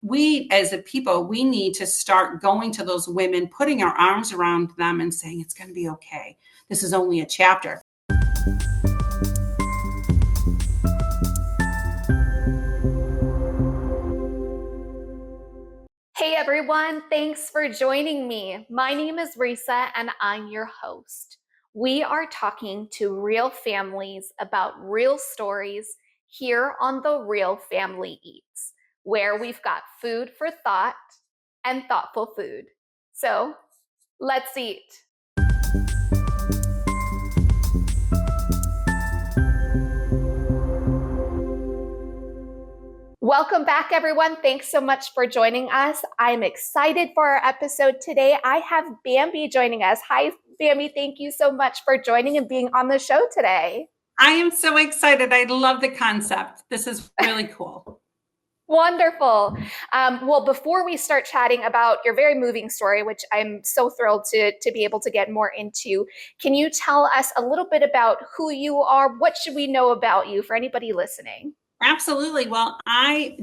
we as a people, we need to start going to those women, putting our arms around them and saying, it's going to be okay. This is only a chapter. Hey everyone, thanks for joining me. My name is Reesa and I'm your host. We are talking to real families about real stories here on The Real Family Eats, where we've got food for thought and thoughtful food. So let's eat. Welcome back, everyone. Thanks so much for joining us. I'm excited for our episode today. I have Bambi joining us. Hi, Bambi. Thank you so much for joining and being on the show today. I am so excited. I love the concept. This is really cool. Wonderful. Well, before we start chatting about your very moving story, which I'm so thrilled to be able to get more into, can you tell us a little bit about who you are? What should we know about you for anybody listening? Absolutely. Well,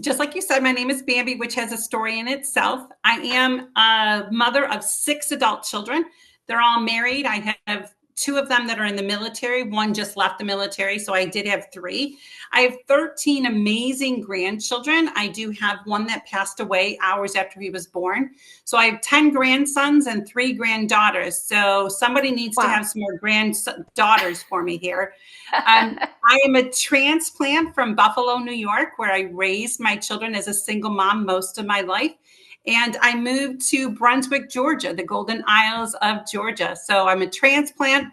just like you said, my name is Bambi, which has a story in itself. I am a mother of 6 adult children. They're all married. I have 2 of them that are in the military. One just left the military, so I did have 3. I have 13 amazing grandchildren. I do have one that passed away hours after he was born. So I have 10 grandsons and 3 granddaughters. So somebody needs to have some more granddaughters for me here. I am a transplant from Buffalo, New York, where I raised my children as a single mom most of my life. And I moved to Brunswick, Georgia, the Golden Isles of Georgia. So I'm a transplant,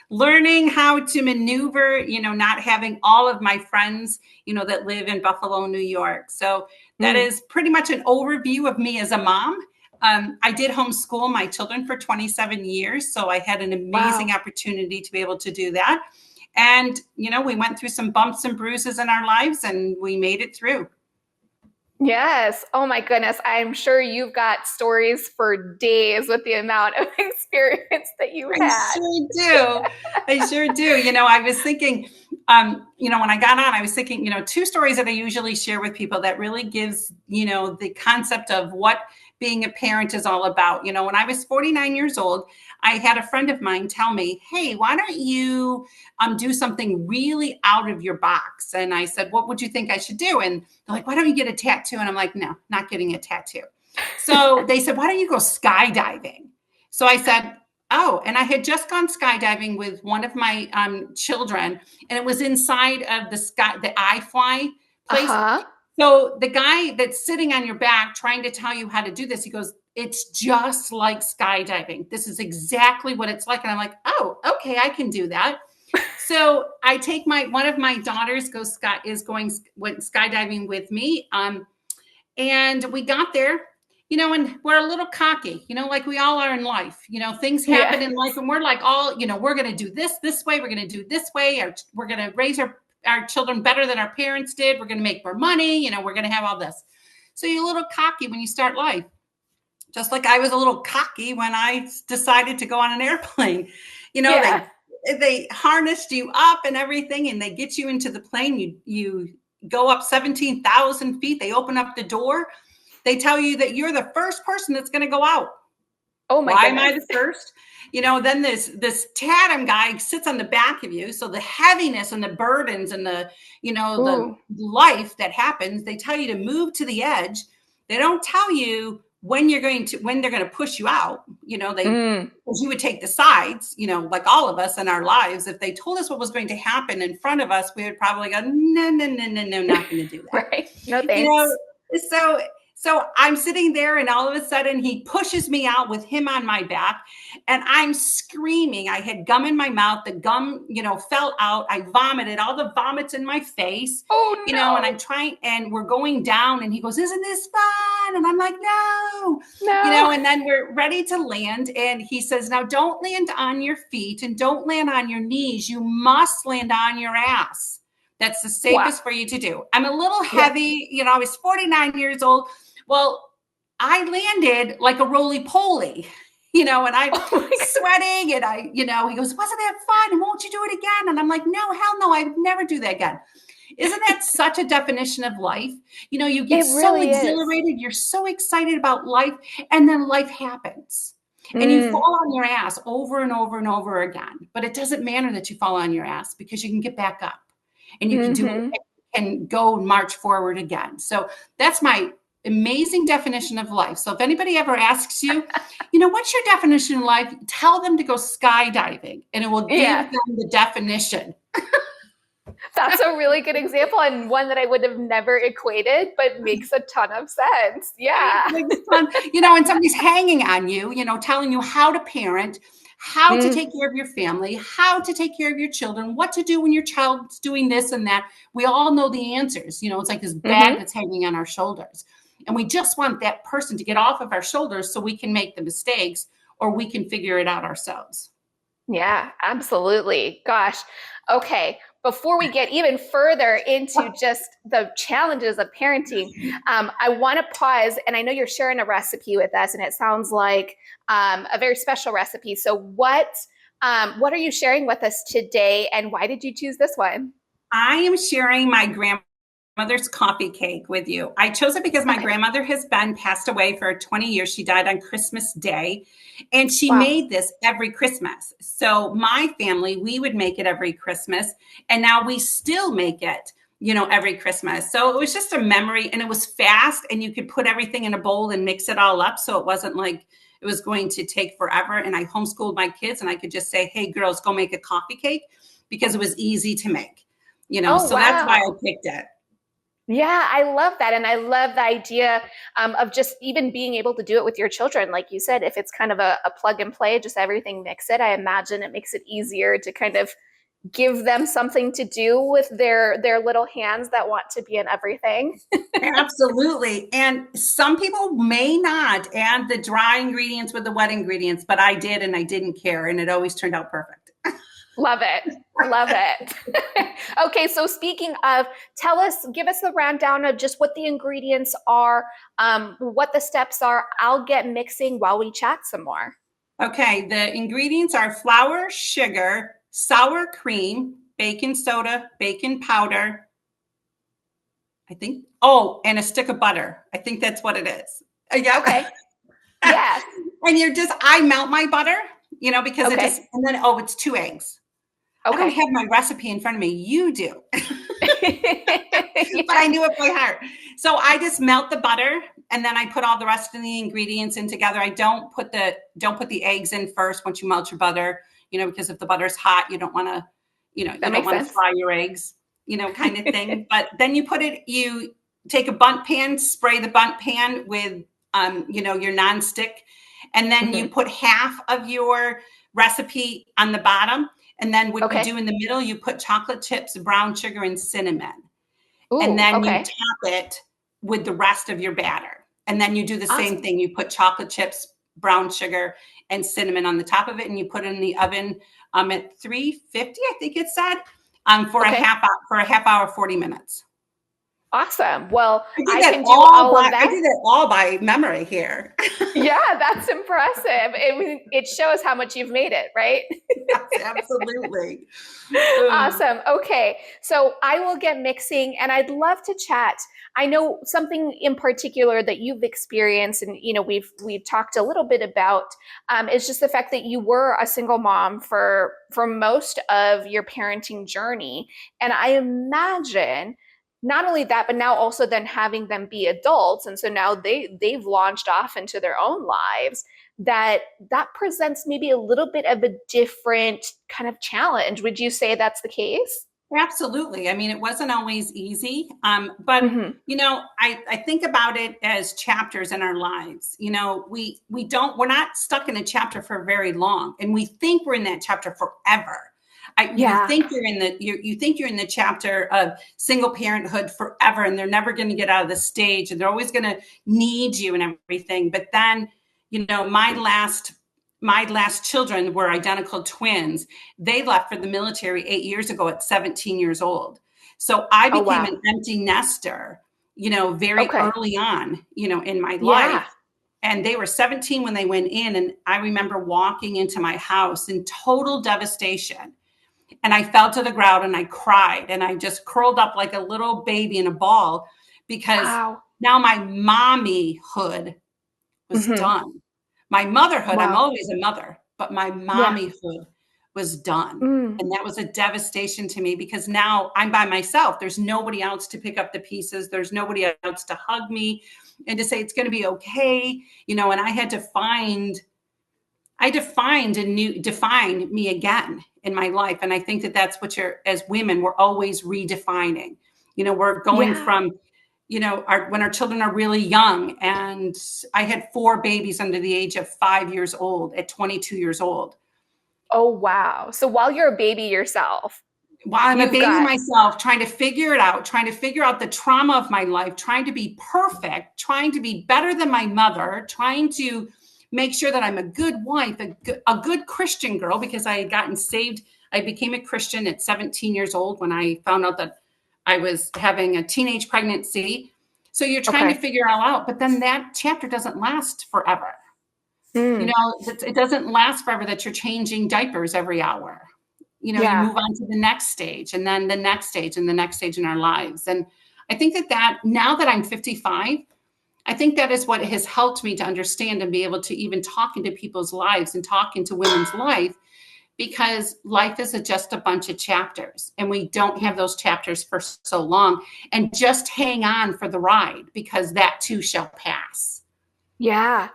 learning how to maneuver, not having all of my friends, that live in Buffalo, New York. So that is pretty much an overview of me as a mom. I did homeschool my children for 27 years. So I had an amazing opportunity to be able to do that. And, we went through some bumps and bruises in our lives and we made it through. Yes. Oh my goodness. I'm sure you've got stories for days with the amount of experience that you had. I sure do. I was thinking, when I got on, I was thinking, 2 stories that I usually share with people that really gives, the concept of what being a parent is all about. When I was 49 years old, I had a friend of mine tell me, hey, why don't you do something really out of your box? And I said, what would you think I should do? And they're like, why don't you get a tattoo? And I'm like, no, not getting a tattoo. So they said, why don't you go skydiving? So I said, oh, and I had just gone skydiving with one of my children, and it was inside of the iFly place. So the guy that's sitting on your back trying to tell you how to do this, he goes, it's just like skydiving. This is exactly what it's like. And I'm like, oh, okay, I can do that. So I take one of my daughters went skydiving with me. And we got there, and we're a little cocky, like we all are in life. Things happen in life and we're like, we're going to do this way. We're going to do this way. We're going to raise our children better than our parents did. We're going to make more money. We're going to have all this. So you're a little cocky when you start life. Just like I was a little cocky when I decided to go on an airplane. They harnessed you up and everything, and they get you into the plane. You go up 17,000 feet. They open up the door. They tell you that you're the first person that's going to go out. Oh my goodness. Why am I the first? Then this tandem guy sits on the back of you. So the heaviness and the burdens and the life that happens, they tell you to move to the edge. They don't tell you when they're going to push you out. Because you would take the sides, like all of us in our lives. If they told us what was going to happen in front of us, we would probably go, no, not going to do that. Right. No thanks. So I'm sitting there, and all of a sudden he pushes me out with him on my back, and I'm screaming. I had gum in my mouth. The gum, fell out. I vomited, all the vomits in my face. Oh, no. And I'm trying, and we're going down, and he goes, isn't this fun? And I'm like, no. And then we're ready to land. And he says, now don't land on your feet and don't land on your knees. You must land on your ass. That's the safest for you to do. I'm a little heavy. I was 49 years old. Well, I landed like a roly-poly, and I'm sweating, and he goes, wasn't that fun? And won't you do it again? And I'm like, no, hell no, I would never do that again. Isn't that such a definition of life? You get It so really is. exhilarated, you're so excited about life, and then life happens. And you Mm, fall on your ass over and over and over again. But it doesn't matter that you fall on your ass because you can get back up and you can do it hmm and go march forward again. So that's my amazing definition of life. So if anybody ever asks you, what's your definition of life? Tell them to go skydiving and it will give Yeah, them the definition. that's a really good example and one that I would have never equated, but makes a ton of sense. Yeah. Makes fun. And somebody's hanging on you, telling you how to parent, how to Mm, take care of your family, how to take care of your children, what to do when your child's doing this and that. We all know the answers. It's like this bag hmm that's hanging on our shoulders. And we just want that person to get off of our shoulders so we can make the mistakes or we can figure it out ourselves. Yeah, absolutely. Gosh. Okay. Before we get even further into just the challenges of parenting, I want to pause. And I know you're sharing a recipe with us, and it sounds like a very special recipe. So, what are you sharing with us today, and why did you choose this one? I am sharing my grandmother's coffee cake with you. I chose it because my Okay. grandmother has been passed away for 20 years. She died on Christmas Day, and she Wow. made this every Christmas. So my family, we would make it every Christmas, and now we still make it, every Christmas. So it was just a memory, and it was fast, and you could put everything in a bowl and mix it all up. So it wasn't like it was going to take forever. And I homeschooled my kids, and I could just say, "Hey, girls, go make a coffee cake," because it was easy to make. Oh, So that's why I wow. picked it. Yeah, I love that. And I love the idea of just even being able to do it with your children. Like you said, if it's kind of a plug and play, just everything mix it, I imagine it makes it easier to kind of give them something to do with their little hands that want to be in everything. Absolutely. And some people may not add the dry ingredients with the wet ingredients, but I did and I didn't care. And it always turned out perfect. Love it. Love it. Okay, so speaking of, give us the rundown of just what the ingredients are, what the steps are. I'll get mixing while we chat some more. Okay. The ingredients are flour, sugar, sour cream, baking soda, baking powder, I think. Oh, and a stick of butter. I think that's what it is. Yep. Okay. Yes. And I melt my butter, because Okay. and then, it's 2 eggs. I don't Okay. have my recipe in front of me. You do. But Yeah. I knew it by heart. So I just melt the butter and then I put all the rest of the ingredients in together. I don't put the eggs in first once you melt your butter, because if the butter's hot, you don't want to, you That don't makes want to sense. fry your eggs, kind of thing. But then you take a bundt pan, spray the bundt pan with, your nonstick, and then you hmm put half of your recipe on the bottom. And then what you Okay. do in the middle, you put chocolate chips, brown sugar, and cinnamon. And Ooh, then you okay. top it with the rest of your batter. And then you do the same Awesome. thing. You put chocolate chips, brown sugar, and cinnamon on the top of it, and you put it in the oven at 350, I think it said, Okay. for a half hour, 40 minutes. Awesome. Well, I can do all of I that. did it all by memory here. Yeah, that's impressive. It shows how much you've made it, right? Yes, absolutely. Ugh. Awesome. Okay. So I will get mixing and I'd love to chat. I know something in particular that you've experienced and we've talked a little bit about is just the fact that you were a single mom for most of your parenting journey. And I imagine not only that, but now also then having them be adults. And so now they've launched off into their own lives that presents maybe a little bit of a different kind of challenge. Would you say that's the case? Absolutely. I mean, it wasn't always easy. But hmm I think about it as chapters in our lives. We're not stuck in a chapter for very long, and we think we're in that chapter forever. You Yeah. think you think you're in the chapter of single parenthood forever, and they're never going to get out of the stage, and they're always going to need you and everything. But then, my last children were identical twins. They left for the military 8 years ago at 17 years old. So I Oh, became wow. an empty nester, very Okay. early on, in my Yeah. life. And they were 17 when they went in. And I remember walking into my house in total devastation. and I fell to the ground and I cried and I just curled up like a little baby in a ball because Wow. now my mommyhood was Hmm. done. My motherhood, I'm Wow. always a mother, but my Yeah. mommyhood was done. Mm. And that was a devastation to me because now I'm by myself. There's nobody else to pick up the pieces. There's nobody else to hug me and to say it's going to be okay. And I had to define me again in my life. And I think that that's what as women, we're always redefining. We're going Yeah. from, when our children are really young. And I had 4 babies under the age of 5 years old at 22 years old. Oh, wow. So while you're a baby yourself, While I'm a you've baby got, myself, trying to figure it out, trying to figure out the trauma of my life, trying to be perfect, trying to be better than my mother, trying to make sure that I'm a good wife, a good Christian girl, because I had gotten saved. I became a Christian at 17 years old when I found out that I was having a teenage pregnancy. So you're trying to okay. figure it all out, but then that chapter doesn't last forever. Mm. It doesn't last forever that you're changing diapers every hour. You Yeah. move on to the next stage and then the next stage and the next stage in our lives. And I think that now that I'm 55, I think that is what has helped me to understand and be able to even talk into people's lives and talk into women's life, because life is just a bunch of chapters and we don't have those chapters for so long, and just hang on for the ride because that too shall pass. Yeah.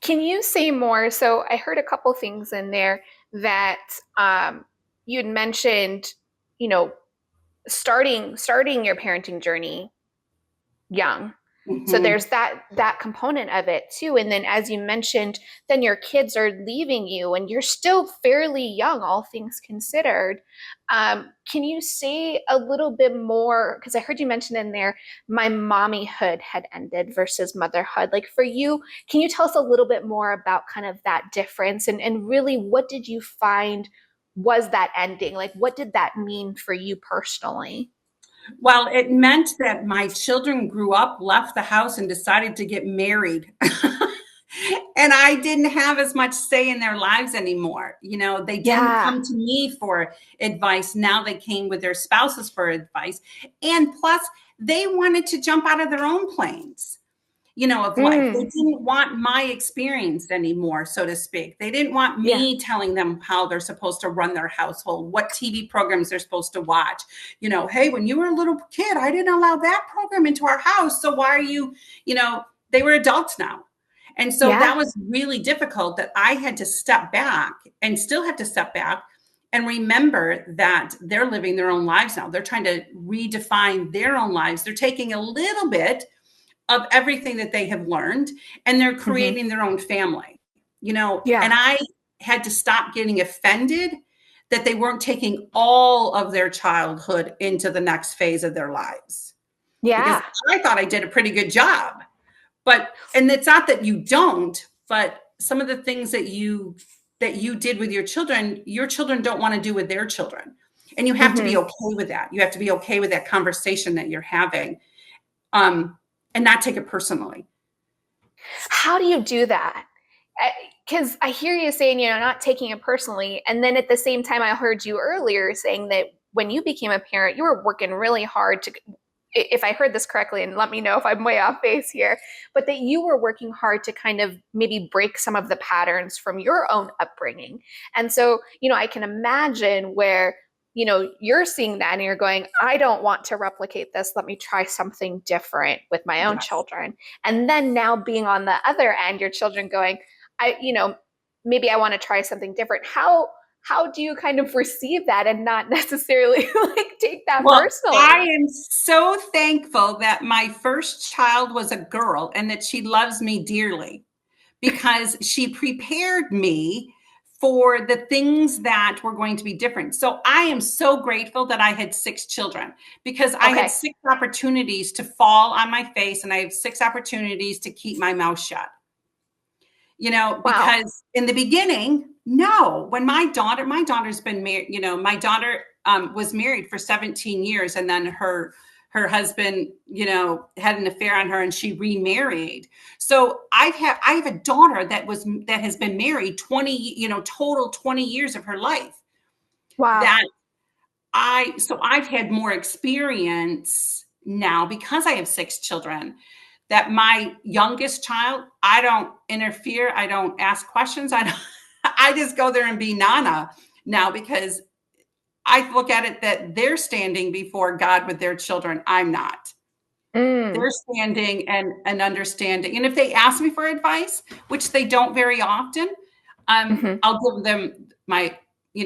Can you say more? So I heard a couple things in there that you had mentioned, you know, starting your parenting journey young. So Mm-hmm. there's that component of it too. And then as you mentioned, then your kids are leaving you and you're still fairly young, all things considered. Can you say a little bit more? Because I heard you mention in there, my mommyhood had ended versus motherhood. Like for you, can you tell us a little bit more about kind of that difference and really what did you find was that ending? Like what did that mean for you personally? Well, it meant that my children grew up, left the house, and decided to get married. And I didn't have as much say in their lives anymore. They didn't Yeah. come to me for advice. Now they came with their spouses for advice. And plus, they wanted to jump out of their own planes, of life. They Mm, didn't want my experience anymore, so to speak. They didn't want yeah. me telling them how they're supposed to run their household, what TV programs they're supposed to watch. Hey, when you were a little kid, I didn't allow that program into our house. So why are you, they were adults now. And so that Yeah. was really difficult, that I had to step back and still have to step back and remember that they're living their own lives now. They're trying to redefine their own lives. They're taking a little bit of everything that they have learned and they're Hmm. creating their own family, and Yeah. I had to stop getting offended that they weren't taking all of their childhood into the next phase of their lives, because Yeah. I thought I did a pretty good job. And it's not that you don't, but some of the things that you did with your children don't want to do with their children. And you have to be Hmm. okay with that. You have to be okay with that conversation that you're having, um, and not take it personally. How do you do that? Because I hear you saying, not taking it personally. And then at the same time, I heard you earlier saying that when you became a parent, you were working really hard to, if I heard this correctly, and let me know if I'm way off base here, but that you were working hard to kind of maybe break some of the patterns from your own upbringing. And so, I can imagine where, you're seeing that and you're going, I don't want to replicate this. Let me try something different with my own Yes. children. And then now being on the other end, your children going, maybe I want to try something different. How do you kind of receive that and not necessarily like take that Well, I personally? am so thankful that my first child was a girl and that she loves me dearly, because she prepared me for the things that were going to be different. So I am so grateful that I had 6 children, because I had Okay. 6 opportunities to fall on my face and I have 6 opportunities to keep my mouth shut. Wow. Because in the beginning, no, when my daughter's been married, my daughter was married for 17 years, and then her husband, had an affair on her and she remarried. So I have a daughter that has been married 20, total 20 years of her life. Wow. That so I've had more experience now because I have 6 children, that my youngest child, I don't interfere. I don't ask questions. I don't, I just go there and be Nana now, because I look at it that they're standing before God with their children. I'm not. Mm, They're standing and understanding. And if they ask me for advice, which they don't very often, mhm. I'll give them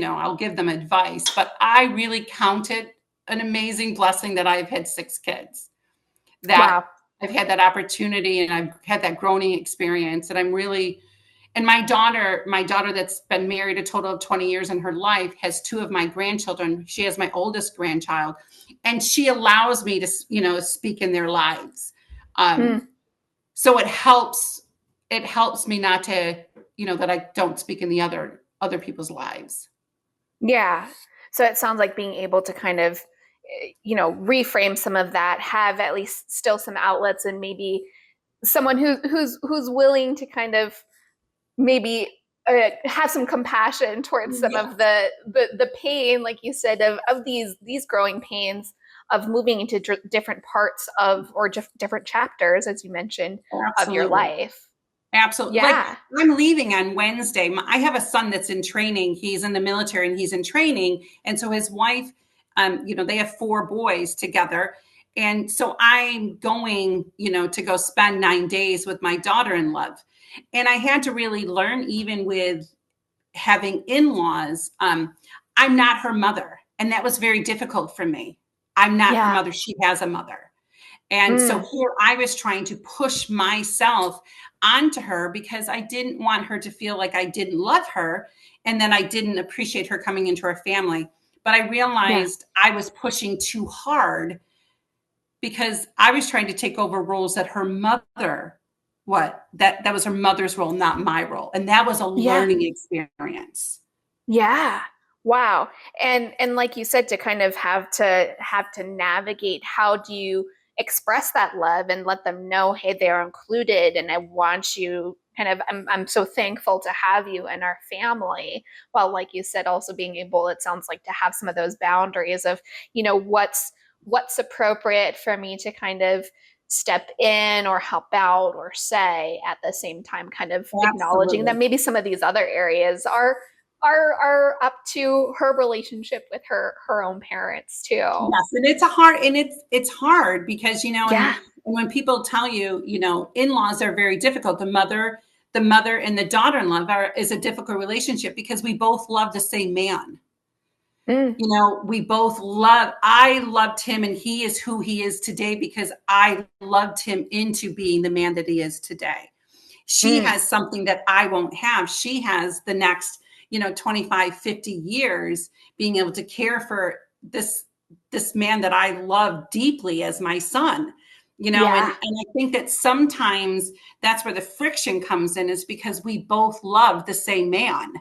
I'll give them advice. But I really count it an amazing blessing that I've had 6 kids, that Wow. I've had that opportunity and I've had that growing experience. And I'm really, and my daughter that's been married a total of 20 years in her life has 2 of my grandchildren. She has my oldest grandchild, and she allows me to, speak in their lives. Um, Mm, so it helps me not to, that I don't speak in the other people's lives. yeah. So it sounds like being able to kind of, reframe some of that, have at least still some outlets, and maybe someone who's willing to kind of maybe have some compassion towards some of Yes, the pain, like you said, of these growing pains of moving into different parts of, or different chapters, as you mentioned, of your absolutely. life. Absolutely. Like, Yeah. I'm leaving on Wednesday. I have a son that's in training. He's in the military and he's in training. And so his wife, they have 4 boys together. And so I'm going, to go spend 9 days with my daughter in love. And I had to really learn, even with having in-laws, I'm not her mother. And that was very difficult for me. I'm not her Yeah. mother. She has a mother. And so Mm, here I was trying to push myself onto her, because I didn't want her to feel like I didn't love her and then I didn't appreciate her coming into our family. But I yeah. realized I was pushing too hard, because I was trying to take over roles that her mother, that was her mother's role, not my role. And that was a Yeah. learning experience. Yeah. Wow. And like you said, to kind of have to navigate, how do you express that love and let them know, hey, they're included, and I want you kind of, I'm so thankful to have you in our family. While, like you said, also being able, it sounds like, to have some of those boundaries of, what's appropriate for me to kind of step in or help out or say, at the same time kind of acknowledging that Absolutely. maybe some of these other areas are up to her relationship with her own parents too. Yes, and it's hard because, and Yeah. when people tell you, in-laws are very difficult. The mother and the daughter-in-law is a difficult relationship, because we both love the same man. Mm, I loved him, and he is who he is today because I loved him into being the man that he is today. She mm, has something that I won't have. She has the next, 25, 50 years being able to care for this man that I love deeply as my son. And yeah. I think that sometimes that's where the friction comes in, is because we both love the same man,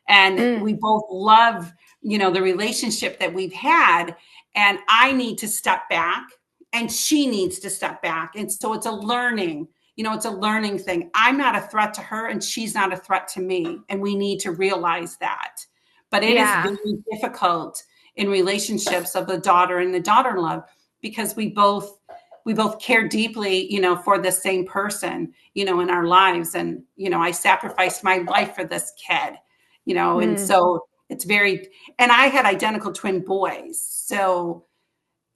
and Mm, we both love, the relationship that we've had. And I need to step back, and she needs to step back. And so it's a learning thing. I'm not a threat to her, and she's not a threat to me, and we need to realize that. But it is yeah. very difficult in relationships of the daughter and the daughter-in-law, because we both care deeply, for the same person, in our lives. And I sacrificed my life for this kid, and Mm, so it's very, and I had identical twin boys. So,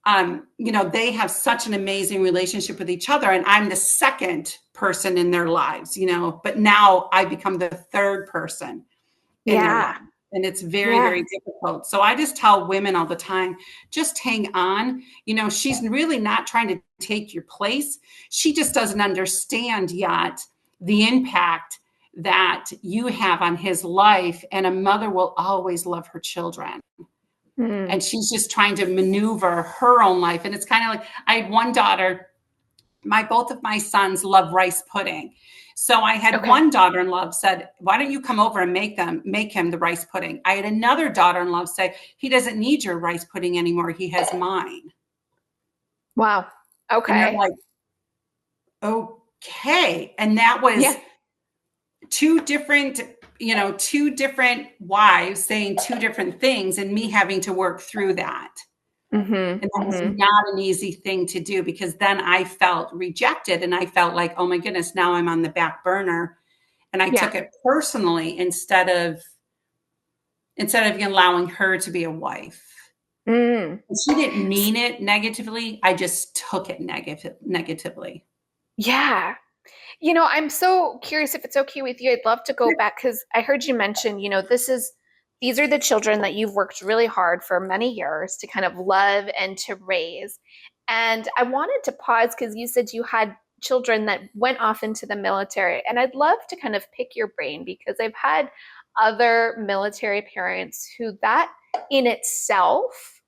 they have such an amazing relationship with each other. And I'm the second person in their lives, but now I become the third person in their life. yeah. And it's very, Yeah. very difficult. So I just tell women all the time, just hang on. She's really not trying to take your place. She just doesn't understand yet the impact that you have on his life. And a mother will always love her children. Mm, And she's just trying to maneuver her own life. And it's kind of like, I had one daughter, both of my sons love rice pudding. So I had okay. one daughter-in-law said, why don't you come over and make him the rice pudding? I had another daughter-in-law say, he doesn't need your rice pudding anymore. He has mine. Wow. And they're Okay. like, okay. And that Yeah. was two different two different wives saying two different things and me having to work through that. Mm-hmm. And that was Mm-hmm. not an easy thing to do, because then I felt rejected and I felt like, oh my goodness, now I'm on the back burner. And I Yeah. took it personally instead of allowing her to be a wife. Mm. And she didn't mean it negatively. I just took it negatively. Yeah. I'm so curious if it's okay with you. I'd love to go back because I heard you mention, these are the children that you've worked really hard for many years to kind of love and to raise. And I wanted to pause because you said you had children that went off into the military. And I'd love to kind of pick your brain because I've had other military parents who that in itself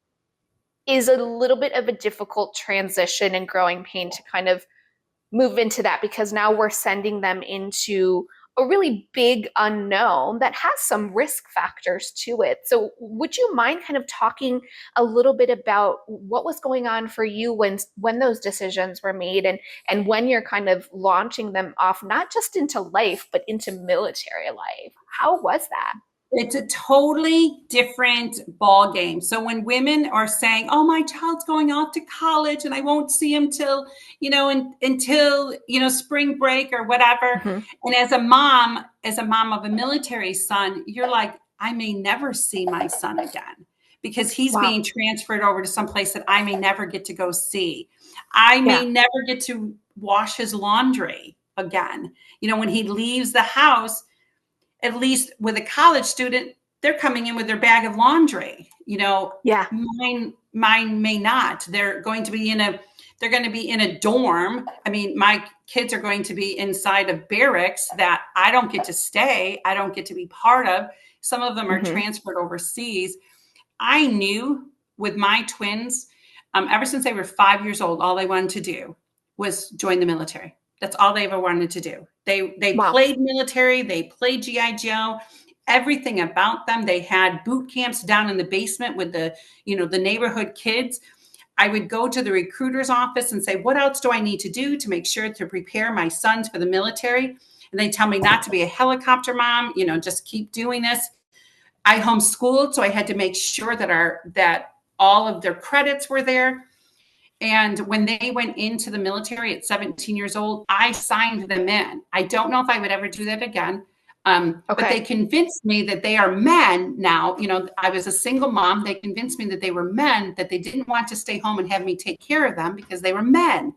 is a little bit of a difficult transition and growing pain to kind of move into that because now we're sending them into a really big unknown that has some risk factors to it. So, would you mind kind of talking a little bit about what was going on for you when those decisions were made and when you're kind of launching them off not just into life but into military life? How was that? It's a totally different ball game. So when women are saying, "Oh, my child's going off to college and I won't see him till, until, spring break or whatever." Mm-hmm. And as a mom of a military son, you're like, "I may never see my son again because he's Wow. being transferred over to some place that I may never get to go see. I Yeah. may never get to wash his laundry again. When he leaves the house, at least with a college student, they're coming in with their bag of laundry. Yeah. Mine may not. They're going to be in a dorm. I mean, my kids are going to be inside of barracks that I don't get to stay. I don't get to be part of. Some of them are Mm-hmm. transferred overseas. I knew with my twins, ever since they were 5 years old, all they wanted to do was join the military. That's all they ever wanted to do. They Wow. played military, they played GI Joe, everything about them. They had boot camps down in the basement with the neighborhood kids. I would go to the recruiter's office and say, "What else do I need to do to make sure to prepare my sons for the military?" And they tell me not to be a helicopter mom, just keep doing this. I homeschooled, so I had to make sure that all of their credits were there. And when they went into the military at 17 years old, I signed them in. I don't know if I would ever do that again. But they Okay. convinced me that they are men now. I was a single mom. They convinced me that they were men, that they didn't want to stay home and have me take care of them because they were men.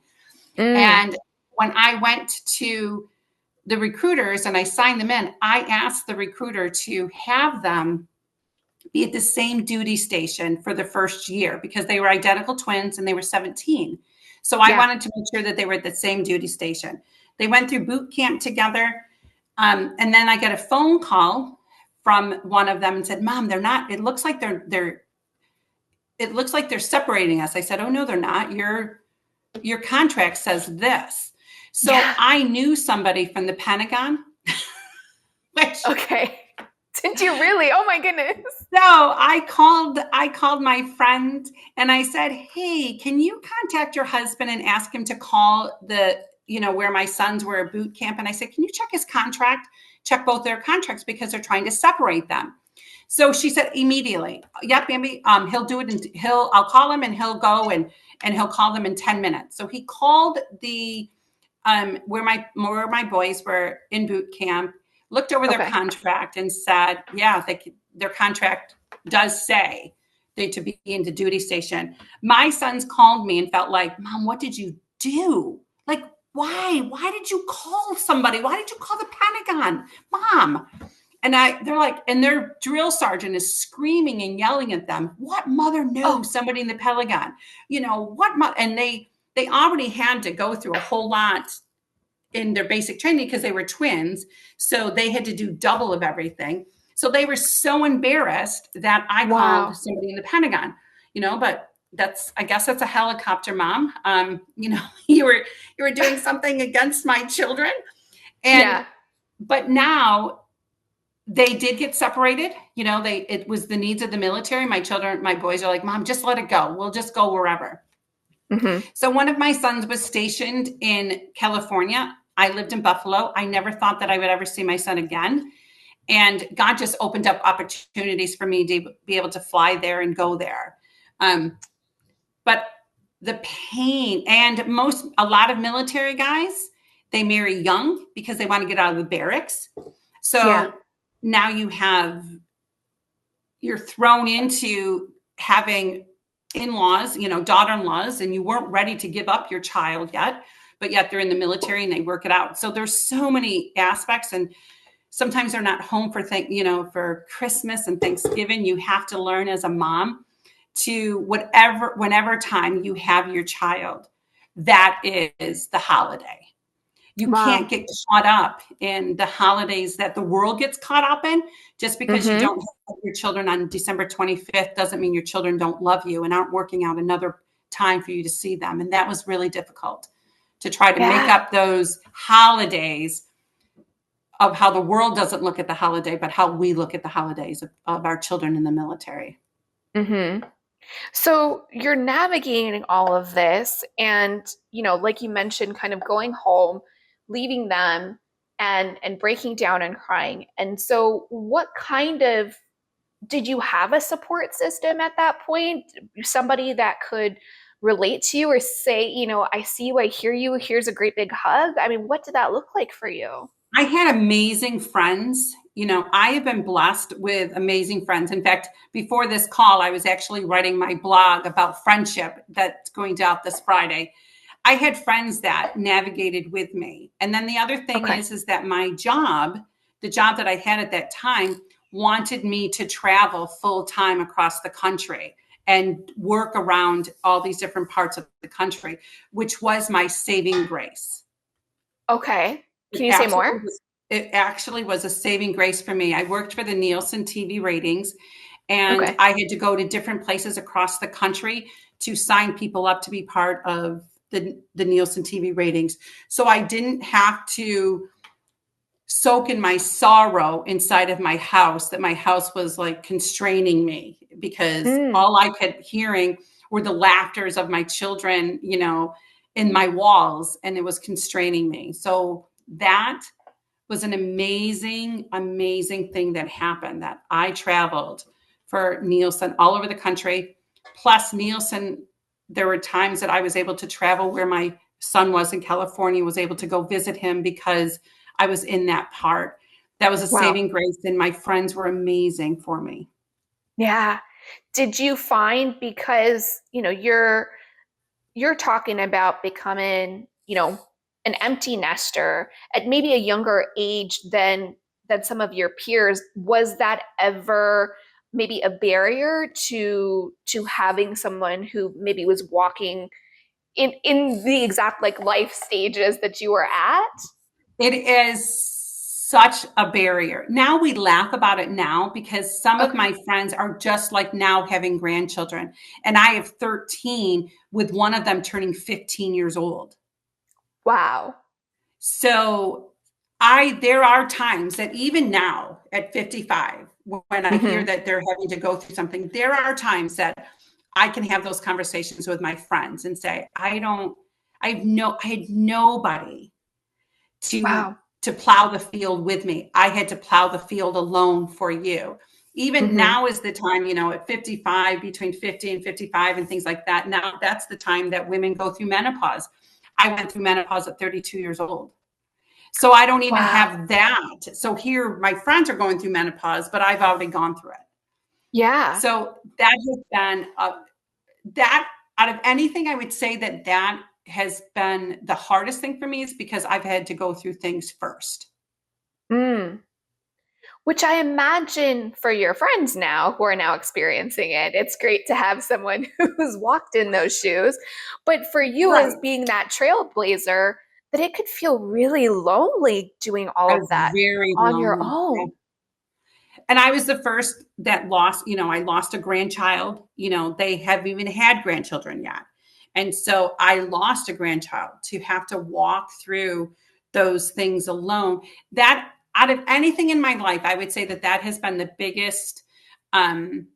Mm. And when I went to the recruiters and I signed them in, I asked the recruiter to have them be at the same duty station for the first year because they were identical twins and they were 17. So I Yeah. wanted to make sure that they were at the same duty station. They went through boot camp together. And then I got a phone call from one of them and said, "Mom, they're not, it looks like they're separating us." I said, "Oh no, they're not. Your contract says this." So Yeah. I knew somebody from the Pentagon, which Okay. Did you really? Oh my goodness. So I called my friend and I said, "Hey, can you contact your husband and ask him to call where my sons were at boot camp?" And I said, "Can you check his contract? Check both their contracts because they're trying to separate them." So she said immediately, "Yep, Bambi, he'll do it and I'll call him and he'll go and he'll call them in 10 minutes." So he called the where my boys were in boot camp, looked over their Okay. contract and said, "Yeah, their contract does say they to be in the duty station." My sons called me and felt like, "Mom, what did you do? Like, why? Why did you call somebody? Why did you call the Pentagon, Mom?" They're like, and their drill sergeant is screaming and yelling at them, "What mother Oh, knows somebody in the Pentagon? What mother?" And they already had to go through a whole lot in their basic training because they were twins. So they had to do double of everything. So they were so embarrassed that I called wow. somebody in the Pentagon, but I guess that's a helicopter mom. You were doing something against my children. Yeah. But now they did get separated. It was the needs of the military. My boys are like, "Mom, just let it go. We'll just go wherever." Hmm. So one of my sons was stationed in California. I lived in Buffalo. I never thought that I would ever see my son again. And God just opened up opportunities for me to be able to fly there and go there. But the pain, and a lot of military guys, they marry young because they want to get out of the barracks. Yeah. So now you're thrown into having in-laws, daughter-in-laws, and you weren't ready to give up your child yet, but yet they're in the military and they work it out. So there's so many aspects, and sometimes they're not home for Christmas and Thanksgiving. You have to learn as a mom to whenever time you have your child, that is the holiday. You can't Wow. get caught up in the holidays that the world gets caught up in. Just because you Mm-hmm. don't have your children on December 25th doesn't mean your children don't love you and aren't working out another time for you to see them. And that was really difficult to try to make Yeah. up those holidays of how the world doesn't look at the holiday, but how we look at the holidays of our children in the military. Mm-hmm. So you're navigating all of this and, like you mentioned, kind of going home, leaving them and breaking down and crying. And so what kind of did you have a support system at that point? Somebody that could relate to you or say, I see you, I hear you, here's a great big hug. I mean, what did that look like for you? I had amazing friends. I have been blessed with amazing friends. In fact, before this call, I was actually writing my blog about friendship that's going out this Friday. I had friends that navigated with me. And then the other thing Okay. is that the job that I had at that time, wanted me to travel full time across the country and work around all these different parts of the country, which was my saving grace. Okay. It Can you say actually more? was it actually was a saving grace for me. I worked for the Nielsen TV ratings, and Okay. I had to go to different places across the country to sign people up to be part of the Nielsen TV ratings. So I didn't have to soak in my sorrow inside of my house, that my house was like constraining me, because Mm. all I kept hearing were the laughters of my children, in my walls, and it was constraining me. So that was an amazing, amazing thing that happened, that I traveled for Nielsen all over the country. Plus, Nielsen, there were times that I was able to travel where my son was in California, was able to go visit him because I was in that part. That was a Wow. saving grace, and my friends were amazing for me. Yeah. Did you find because, you're talking about becoming, an empty nester at maybe a younger age than some of your peers, was that ever maybe a barrier to having someone who maybe was walking in the exact like life stages that you were at? It is such a barrier. Now we laugh about it now because some of Okay. my friends are just like now having grandchildren. And I have 13, with one of them turning 15 years old. Wow. So there are times that even now at 55, when I hear Hmm. that they're having to go through something, there are times that I can have those conversations with my friends and say, I had nobody to Wow. plow the field with me. I had to plow the field alone for you. Even Hmm. now is the time, at 55, between 50 and 55 and things like that. Now that's the time that women go through menopause. I went through menopause at 32 years old. So I don't even Wow. have that. So here my friends are going through menopause, but I've already gone through it. Yeah. So that has been that out of anything, I would say that has been the hardest thing for me, is because I've had to go through things first. Mm. Which I imagine for your friends now who are now experiencing it, it's great to have someone who's walked in those shoes. But for you, as Right. being that trailblazer, that it could feel really lonely doing all I of was that very on your lonely. own. And I was the first that lost, I lost a grandchild. They haven't even had grandchildren yet. And so I lost a grandchild, to have to walk through those things alone. That, out of anything in my life, I would say that has been um,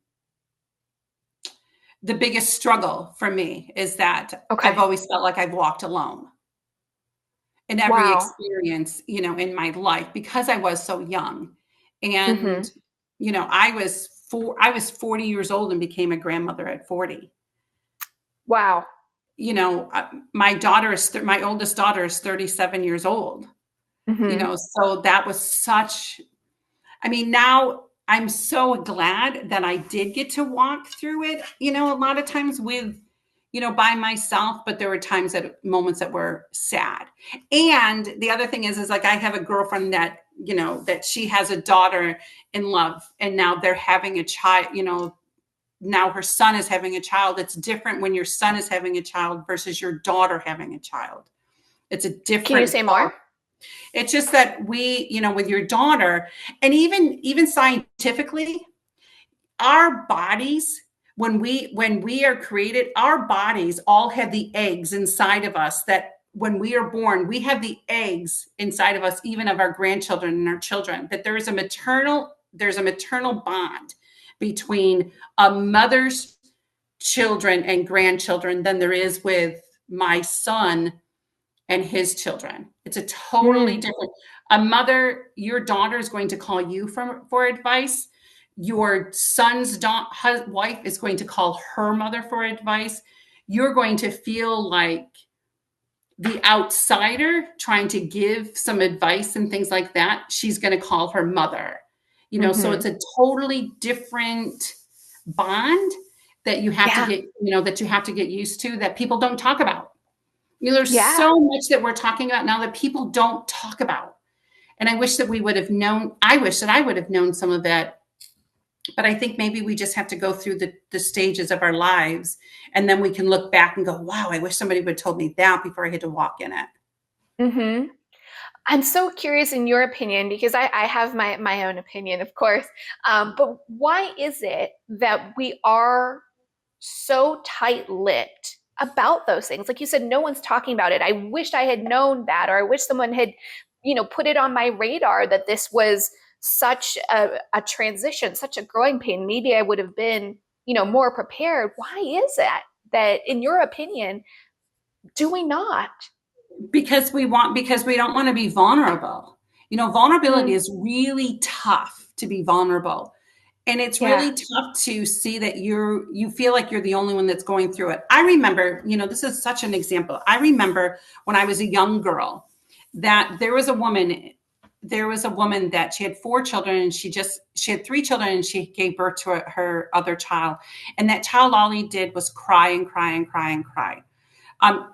the biggest struggle for me, is that I've Okay. always felt like I've walked alone in every Wow. experience, in my life, because I was so young. And, Mhm. I was 40 years old and became a grandmother at 40. Wow. My oldest daughter is 37 years old, Mhm. so that was now I'm so glad that I did get to walk through it, a lot of times by myself, but there were moments that were sad. And the other thing is like I have a girlfriend that she has a daughter in love, and now they're having a child, now her son is having a child. It's different when your son is having a child versus your daughter having a child. It's a Can you different say bond. more? It's just that with your daughter, and even scientifically, our bodies, when we are created, our bodies all have the eggs inside of us that when we are born, we have the eggs inside of us, even of our grandchildren and our children, that there's a maternal bond between a mother's children and grandchildren than there is with my son and his children. It's a totally Mm. different. Your daughter is going to call you for advice. Your son's wife is going to call her mother for advice. You're going to feel like the outsider trying to give some advice and things like that. She's going to call her mother. So it's Mhm. a totally different bond that you have to Yeah. get used to, that people don't talk about. There's Yeah. so much that we're talking about now that people don't talk about. And I wish that I wish that I would have known some of that. But I think maybe we just have to go through the stages of our lives, and then we can look back and go, wow, I wish somebody would have told me that before I had to walk in it. Mhm. I'm so curious in your opinion because I have my own opinion, of course. But why is it that we are so tight-lipped about those things? Like you said, no one's talking about it. I wish I had known that, or I wish someone had, put it on my radar that this was such a transition, such a growing pain. Maybe I would have been, more prepared. Why is that, in your opinion, do we not? Because we don't want to be vulnerable. Vulnerability Mm, is really tough, to be vulnerable. And it's yeah. really tough to see that you feel like you're the only one that's going through it. I remember, this is such an example. I remember when I was a young girl that there was a woman that she had 4 children, and she had 3 children, and she gave birth to her other child. And that child, all he did was cry and cry and cry and cry. Um,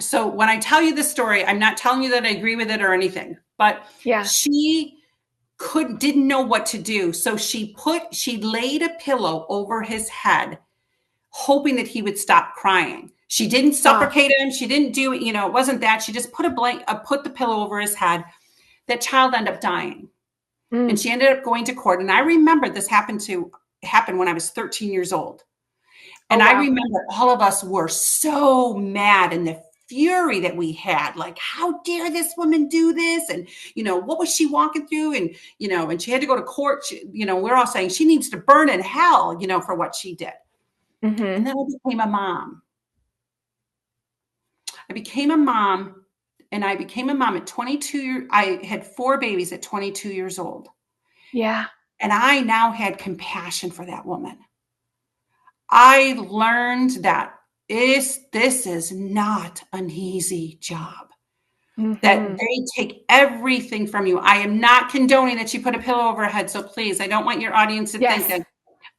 so when I tell you this story, I'm not telling you that I agree with it or anything, but Yeah. she didn't know what to do. So she laid a pillow over his head, hoping that he would stop crying. She didn't Wow. suffocate him. She didn't do it. It wasn't that. She just put the pillow over his head. That child ended up dying, and Mm. she ended up going to court. And I remember this happened when I was 13 years old. Oh, And I wow. remember all of us were so mad, and the fury that we had, like, how dare this woman do this? And, what was she walking through? And she had to go to court. We're all saying she needs to burn in hell, for what she did. And Hmm. then I became a mom. I became a mom, and I became a mom at 22 years. I had 4 babies at 22 years old. Yeah. And I now had compassion for that woman. I learned that this is not an easy job, that Hmm. they take everything from you. I am not condoning that you put a pillow over her head. So please, I don't want your audience to think Yes. that.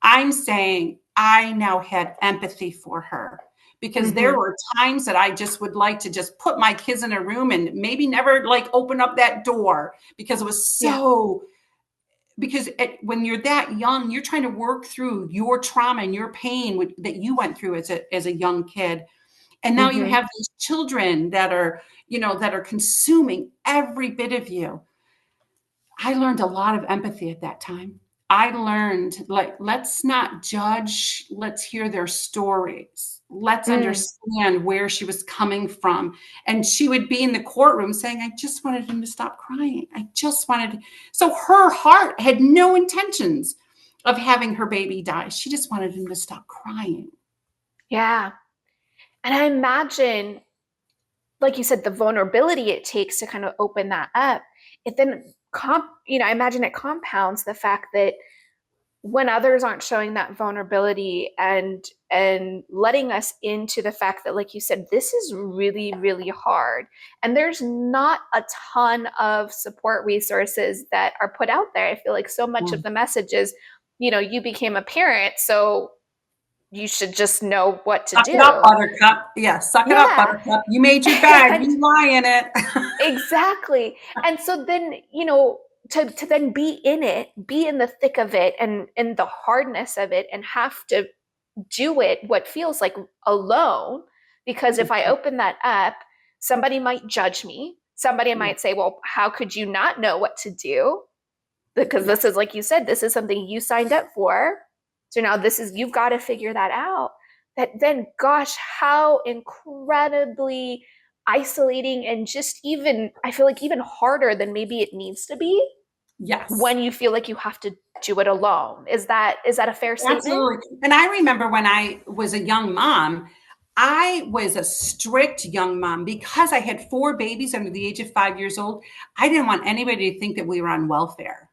I'm saying I now had empathy for her, because there Hmm. were times that I just would like to just put my kids in a room and maybe never like open up that door, because it was Yeah. so because when you're that young, you're trying to work through your trauma and your pain that you went through as a young kid. And now you Hmm. have these children that are consuming every bit of you. I learned a lot of empathy at that time. I learned, like, let's not judge, let's hear their stories. Let's Mm. understand where she was coming from. And she would be in the courtroom saying, I just wanted him to stop crying. I just wanted. So her heart had no intentions of having her baby die. She just wanted him to stop crying. Yeah. And I imagine, like you said, the vulnerability it takes to kind of open that up. It then I imagine it compounds the fact that when others aren't showing that vulnerability and letting us into the fact that, like you said, this is really, really hard, and there's not a ton of support resources that are put out there. I feel like so much of the message is, you became a parent, so you should just know what to Suck it up, do. buttercup. Yeah, suck it up, Yeah. buttercup. You made your bed. And You lie in it. exactly. And so then, to then be in it, be in the thick of it and in the hardness of it, and have to do it what feels like alone. Because if I open that up, somebody might judge me. Somebody Yeah. might say, well, how could you not know what to do? Because this Yes. is, like you said, this is something you signed up for. So now you've got to figure that out. That then, gosh, how incredibly isolating, and just even, I feel like, even harder than maybe it needs to be Yes. when you feel like you have to do it alone. Is that a fair statement? Absolutely. And I remember when I was a young mom, I was a strict young mom because I had 4 babies under the age of 5 years old. I didn't want anybody to think that we were on welfare.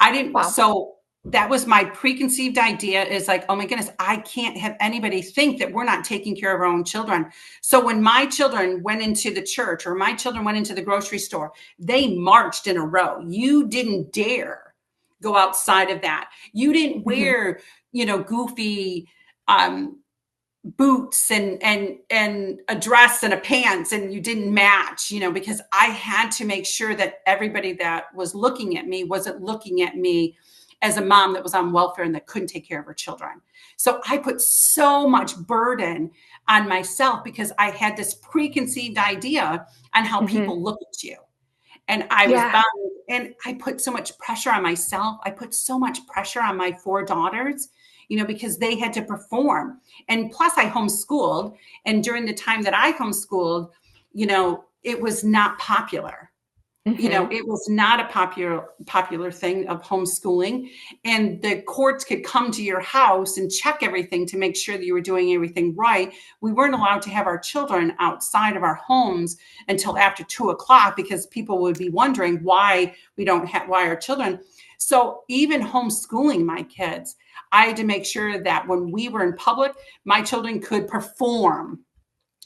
I didn't, Wow. so that was my preconceived idea, is like, oh my goodness, I can't have anybody think that we're not taking care of our own children. So when my children went into the church or my children went into the grocery store, they marched in a row. You didn't dare go outside of that. You didn't Mm-hmm. wear, goofy, boots and a dress and a pants, and you didn't match, because I had to make sure that everybody that was looking at me wasn't looking at me as a mom that was on welfare and that couldn't take care of her children. So I put so much burden on myself because I had this preconceived idea on how Mm-hmm. people look at you. And I was Yeah. bound, and I put so much pressure on myself. I put so much pressure on my 4 daughters, because they had to perform. And plus I homeschooled. And during the time that I homeschooled, it was not popular. Mm-hmm. It was not a popular thing of homeschooling, and the courts could come to your house and check everything to make sure that you were doing everything right. We weren't allowed to have our children outside of our homes until after 2 o'clock, because people would be wondering why our children. So even homeschooling my kids, I had to make sure that when we were in public, my children could perform.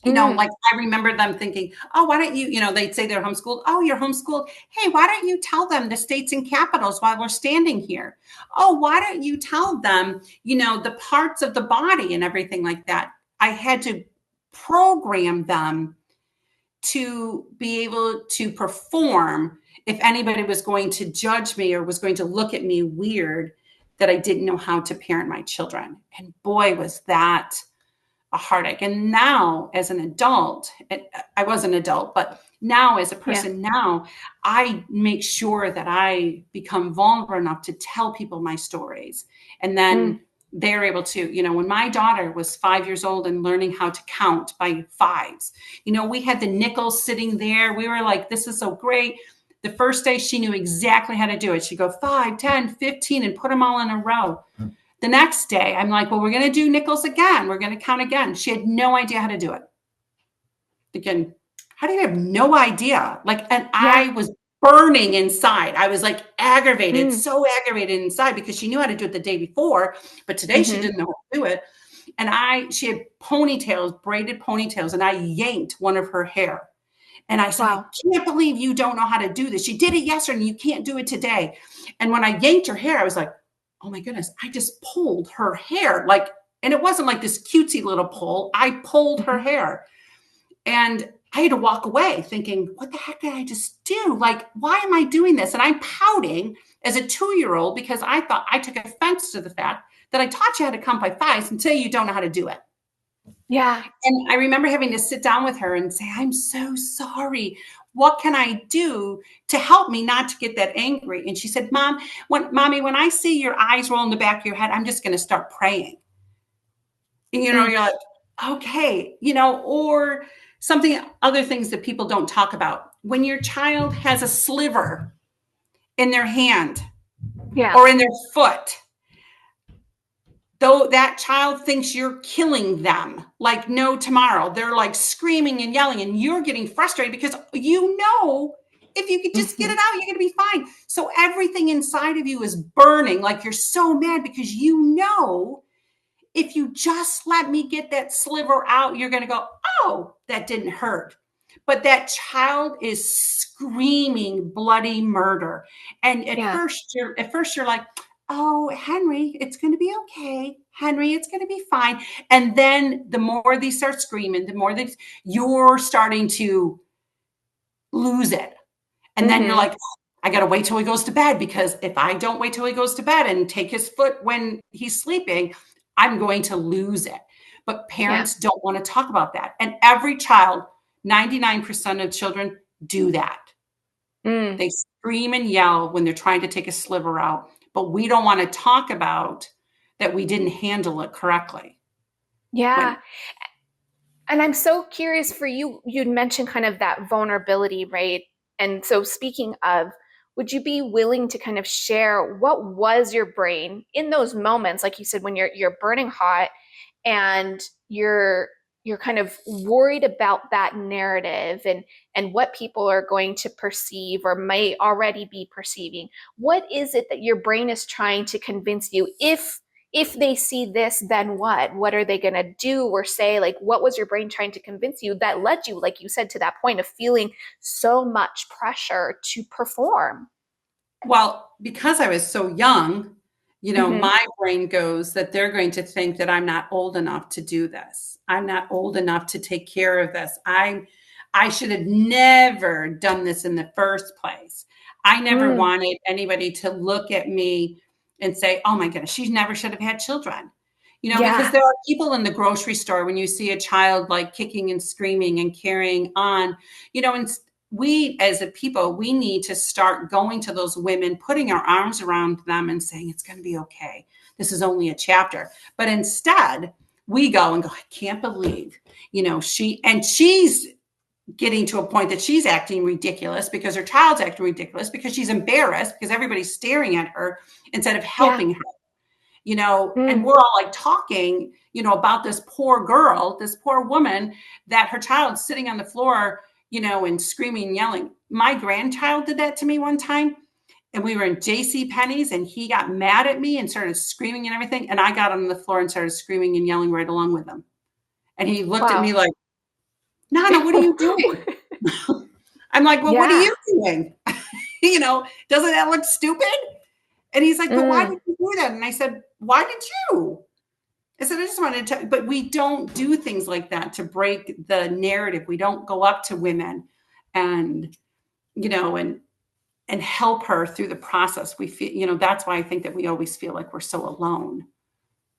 Mm. Like I remember them thinking, oh, why don't you, they'd say they're homeschooled. Oh, you're homeschooled. Hey, why don't you tell them the states and capitals while we're standing here? Oh, why don't you tell them, the parts of the body and everything like that? I had to program them to be able to perform if anybody was going to judge me or was going to look at me weird, that I didn't know how to parent my children. And boy, was that a heartache. And now as an adult, I was an adult, but now as a Yeah. person now, I make sure that I become vulnerable enough to tell people my stories. And Mm. then they're able to, when my daughter was 5 years old and learning how to count by fives, we had the nickels sitting there. We were like, this is so great. The first day she knew exactly how to do it. She'd go 5, 10, 15 and put them all in a row. The next day, I'm like, well, we're going to do nickels again. We're going to count again. She had no idea how to do it. Again, how do you have no idea? And Yeah. I was burning inside. I was like aggravated, Mm. so aggravated inside, because she knew how to do it the day before, but today she Mm-hmm. didn't know how to do it. And she had ponytails, braided ponytails, and I yanked one of her hair. And I said, I Wow. can't believe you don't know how to do this. You did it yesterday and you can't do it today. And when I yanked her hair, I was like, oh my goodness, I just pulled her hair. And it wasn't like this cutesy little pull. I pulled her Mm-hmm. hair. And I had to walk away thinking, what the heck did I just do? Why am I doing this? And I'm pouting as a 2-year-old because I thought I took offense to the fact that I taught you how to count by fives until you don't know how to do it. Yeah. And I remember having to sit down with her and say, I'm so sorry. What can I do to help me not to get that angry? And she said, Mommy, when I see your eyes roll in the back of your head, I'm just going to start praying. And, Mm. you're like, okay, or other things that people don't talk about. When your child has a sliver in their hand Yeah. or in their foot, though that child thinks you're killing them like no tomorrow, they're like screaming and yelling, and you're getting frustrated because If you could just get Mhm. it out, you're going to be fine. So everything inside of you is burning, like you're so mad because you know if you just let me get that sliver out, you're going to go, oh, that didn't hurt. But that child is screaming bloody murder. And Yeah. at first you're like, oh, Henry, it's going to be okay. Henry, it's going to be fine. And then the more they start screaming, the more you're starting to lose it. And then you're Mhm. like, I got to wait till he goes to bed, because if I don't wait till he goes to bed and take his foot when he's sleeping, I'm going to lose it. But Yeah. parents don't want to talk about that. And every child, 99% of children do that. Mm. They scream and yell when they're trying to take a sliver out, but we don't want to talk about that we didn't handle it correctly. Yeah. When And I'm so curious for you, you'd mentioned kind of that vulnerability, right? And so speaking of, would you be willing to kind of share what was your brain in those moments, like you said, when you're burning hot and you're kind of worried about that narrative and what people are going to perceive or may already be perceiving. What is it that your brain is trying to convince you? If they see this, then what are they going to do or say? Like, what was your brain trying to convince you that led you, like you said, to that point of feeling so much pressure to perform? Well, because I was so young, Mm-hmm. my brain goes that they're going to think that I'm not old enough to do this. I'm not old enough to take care of this. I should have never done this in the first place. I never Mm, wanted anybody to look at me and say, "Oh my goodness, she never should have had children." Because yeah, there are people in the grocery store when you see a child like kicking and screaming and carrying on, and we as a people, we need to start going to those women, putting our arms around them and saying, it's going to be okay. This is only a chapter. But instead, we go and go, I can't believe, she's getting to a point that she's acting ridiculous because her child's acting ridiculous because she's embarrassed because everybody's staring at her instead of yeah. helping her, and Mm, we're all like talking, about this poor girl, this poor woman, that her child's sitting on the floor, and screaming and yelling. My grandchild did that to me one time, and we were in JC Penney's, and he got mad at me and started screaming and everything, and I got on the floor and started screaming and yelling right along with him. And he looked at wow. me like, Nana, what are you doing? I'm like, well, what are Yeah. you doing? Doesn't that look stupid? And he's like, but why Mm, did you do that? And I said, why did you? I said, I just wanted to, but we don't do things like that to break the narrative. We don't go up to women and, and help her through the process. We feel, that's why I think that we always feel like we're so alone.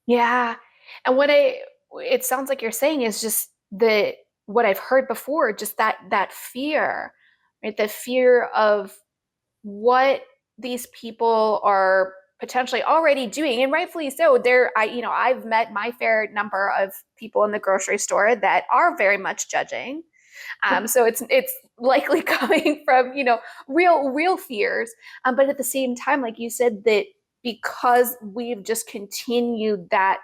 yeah. And it sounds like you're saying is just what I've heard before, just that fear, right? The fear of what these people are potentially already doing, and rightfully so. I've met my fair number of people in the grocery store that are very much judging. So it's likely coming from real fears, but at the same time, like you said, that because we've just continued that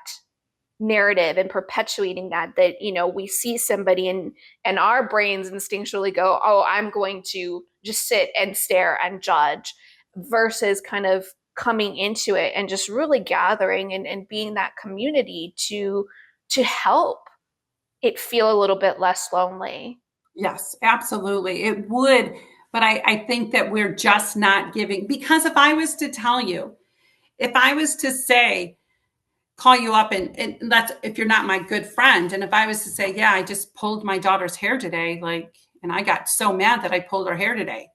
narrative and perpetuating that we see somebody and our brains instinctually go, oh, I'm going to just sit and stare and judge, versus kind of coming into it and just really gathering and being that community to help it feel a little bit less lonely. Yes, absolutely. It would. But I think that we're just not giving, because if I was to tell you, if I was to say, call you up and that's if you're not my good friend. And if I was to say, yeah, I just pulled my daughter's hair today, like, and I got so mad that I pulled her hair today,